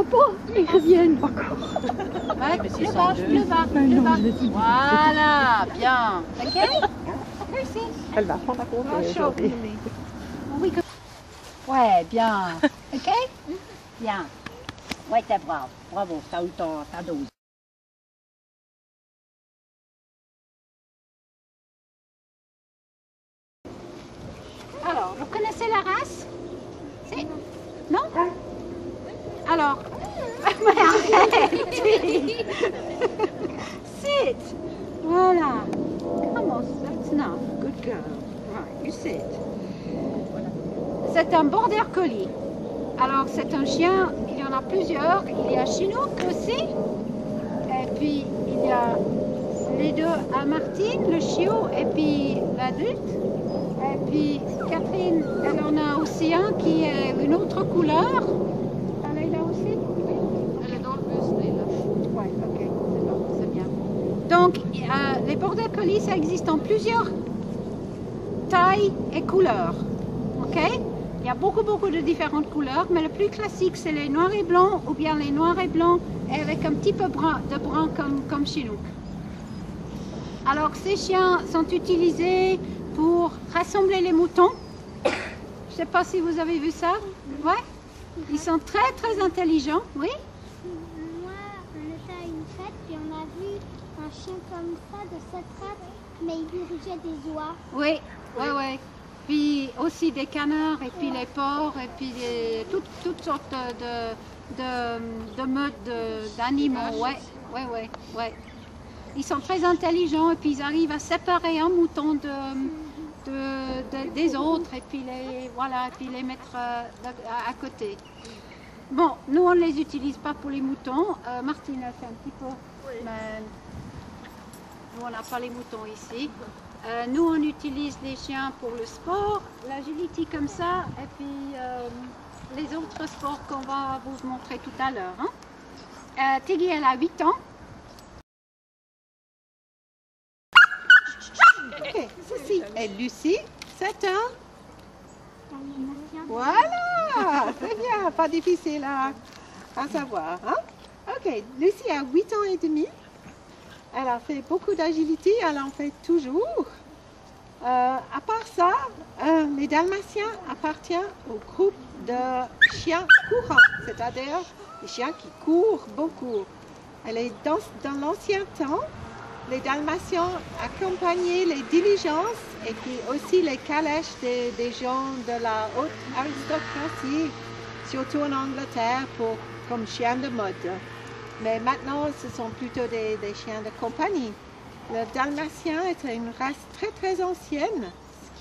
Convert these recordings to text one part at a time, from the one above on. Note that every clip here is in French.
pas, ils reviennent encore. Ouais, mais le bas, le bas, le bas. Voilà, bien. Ok? Merci. Elle va prendre la compte aujourd'hui. Oui, ouais, bien. Ok? Bien. Ouais, t'es brave. Bravo, t'as eu ta dose. Alors, vous connaissez la race? Si? Non? Alors, mais arrête! Sit! Voilà. Come on, that's enough. Good girl. Right, you sit. C'est un border collie. Alors, c'est un chien, il y en a plusieurs. Il y a Chinook aussi. Et puis, il y a les deux à Martine, le chiot, et puis l'adulte. Et puis, Catherine, elle en a aussi un qui est une autre couleur. Elle est là aussi? Elle est dans le bus, elle est là. Ouais, ok, c'est bon, c'est bien. Donc, les border collies, ça existe en plusieurs tailles et couleurs. Ok? Il y a beaucoup de différentes couleurs, mais le plus classique, c'est les noirs et blancs, ou bien les noirs et blancs, et avec un petit peu de brun comme Chinook. Alors, ces chiens sont utilisés pour rassembler les moutons. Je ne sais pas si vous avez vu ça. Ouais. Ils sont très intelligents, oui. Moi, on était à une fête, puis on a vu un chien comme ça, de cette race, mais il dirigeait des oies. Oui, oui. Puis aussi des canards, et puis les porcs, et puis toutes sortes de modes d'animaux. Ouais. Ils sont très intelligents, et puis ils arrivent à séparer un mouton des autres, et puis les mettre à côté. Bon, nous on ne les utilise pas pour les moutons. Martine a fait un petit peu, mais nous on n'a pas les moutons ici. Nous on utilise les chiens pour le sport, l'agility comme ça, et puis les autres sports qu'on va vous montrer tout à l'heure. Hein? Tiggy, elle a 8 ans. Ok, ceci est Lucie, 7 ans. Voilà, très bien, pas difficile à savoir. Hein? Ok, Lucie a 8 ans et demi. Elle a fait beaucoup d'agilité, elle en fait toujours. À part ça, les Dalmatiens appartiennent au groupe de chiens courants, c'est-à-dire des chiens qui courent beaucoup. Elle est dans l'ancien temps, les Dalmatiens accompagnaient les diligences et puis aussi les calèches des gens de la haute aristocratie, surtout en Angleterre, comme chiens de mode. Mais maintenant, ce sont plutôt des chiens de compagnie. Le Dalmatien est une race très ancienne,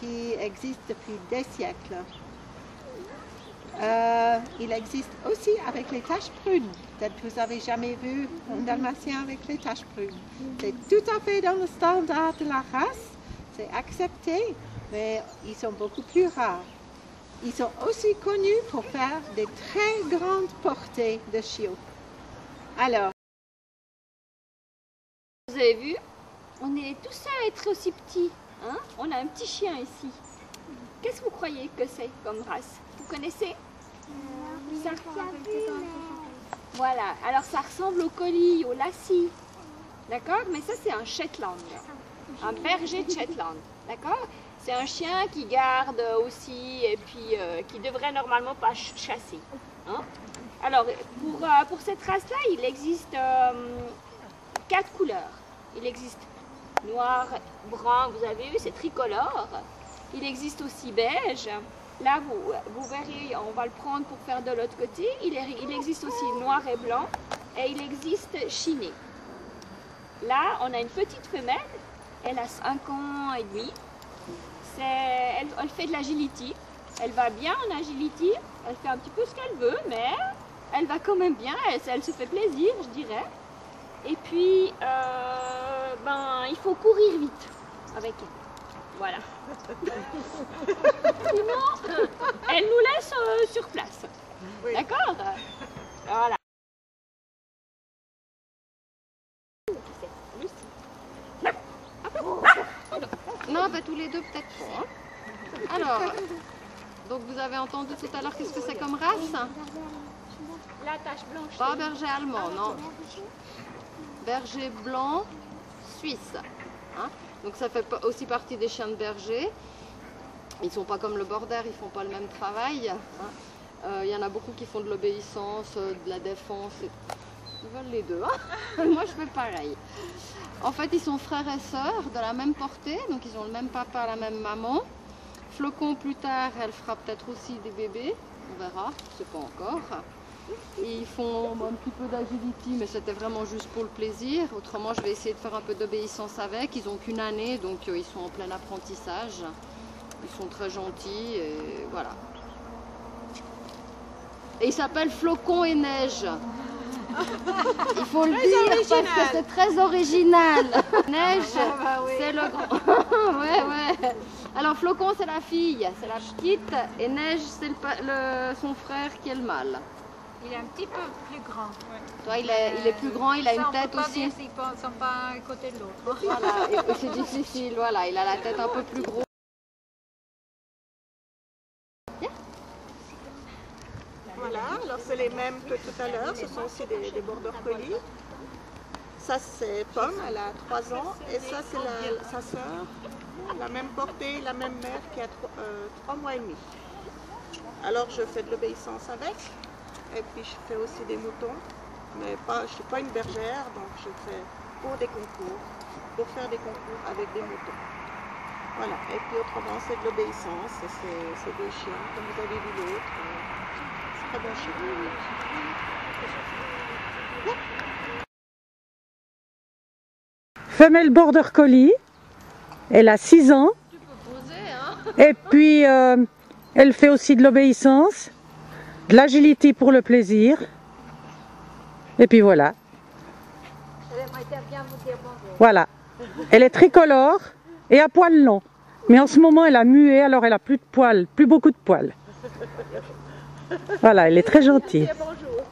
qui existe depuis des siècles. Il existe aussi avec les taches brunes. Peut-être que vous n'avez jamais vu un Dalmatien avec les taches brunes. C'est tout à fait dans le standard de la race, c'est accepté, mais ils sont beaucoup plus rares. Ils sont aussi connus pour faire des très grandes portées de chiots. Alors, vous avez vu, on est tous à être aussi petits. Hein? On a un petit chien ici. Qu'est-ce que vous croyez que c'est comme race? Vous connaissez? Ça... Voilà, alors ça ressemble au collie, au lassie. D'accord? Mais ça c'est un Shetland. Un berger de Shetland. D'accord? C'est un chien qui garde aussi et puis qui devrait normalement pas chasser. Hein? Alors, pour cette race-là, il existe 4 couleurs. Il existe noir, brun, vous avez vu, c'est tricolore. Il existe aussi beige. Là, vous verrez, on va le prendre pour faire de l'autre côté. Il existe aussi noir et blanc. Et il existe chiné. Là, on a une petite femelle. Elle a 5 ans et demi. Elle fait de l'agility. Elle va bien en agility. Elle fait un petit peu ce qu'elle veut, mais elle va quand même bien. Elle se fait plaisir, je dirais. Et puis, il faut courir vite avec elle. Voilà. Sinon, elle nous laisse sur place. Oui. D'accord? Voilà. Non, tous les deux peut-être. Alors, donc vous avez entendu tout à l'heure qu'est-ce que c'est comme race? La tache blanche. Pas berger allemand, non. Berger blanc suisse. Hein. Donc ça fait aussi partie des chiens de berger. Ils sont pas comme le border, ils font pas le même travail. Hein. Y en a beaucoup qui font de l'obéissance, de la défense. Ils veulent les deux. Hein. Moi je fais pareil. En fait ils sont frères et sœurs de la même portée, donc ils ont le même papa, la même maman. Flocon plus tard, elle fera peut-être aussi des bébés, on verra, je sais pas encore. Ils font un petit peu d'agility, mais c'était vraiment juste pour le plaisir. Autrement, je vais essayer de faire un peu d'obéissance avec. Ils n'ont qu'une année, donc ils sont en plein apprentissage. Ils sont très gentils, et voilà. Et ils s'appellent Flocon et Neige. Il faut le dire parce que c'est très original. Neige, c'est le grand. Ouais, ouais. Alors Flocon, c'est la fille, c'est la petite, et Neige, c'est son frère qui est le mâle. Il est un petit peu plus grand. Ouais. Toi, il est plus grand, il a une tête aussi. Ils ne sont pas à côté de l'autre. Voilà, et c'est difficile, voilà, il a la tête un peu plus grosse. Voilà, alors c'est les mêmes que tout à l'heure, ce sont aussi des border collies. Ça c'est Pomme, elle a 3 ans, et ça c'est sa sœur, la même portée, la même mère qui a 3 mois et demi. Alors je fais de l'obéissance avec, et puis je fais aussi des moutons, mais je ne suis pas une bergère, donc je fais pour des concours, pour faire des concours avec des moutons. Voilà, et puis autrement c'est de l'obéissance, c'est des chiens, comme vous avez vu l'autre. Très bon chien. Femelle border collie, elle a 6 ans. Tu peux poser, hein. Et puis elle fait aussi de l'obéissance, de l'agility pour le plaisir. Et puis voilà. Voilà. Elle est tricolore et à poils longs. Mais en ce moment elle a mué, alors elle a plus de poils, plus beaucoup de poils. Voilà, elle est très gentille. Bonjour.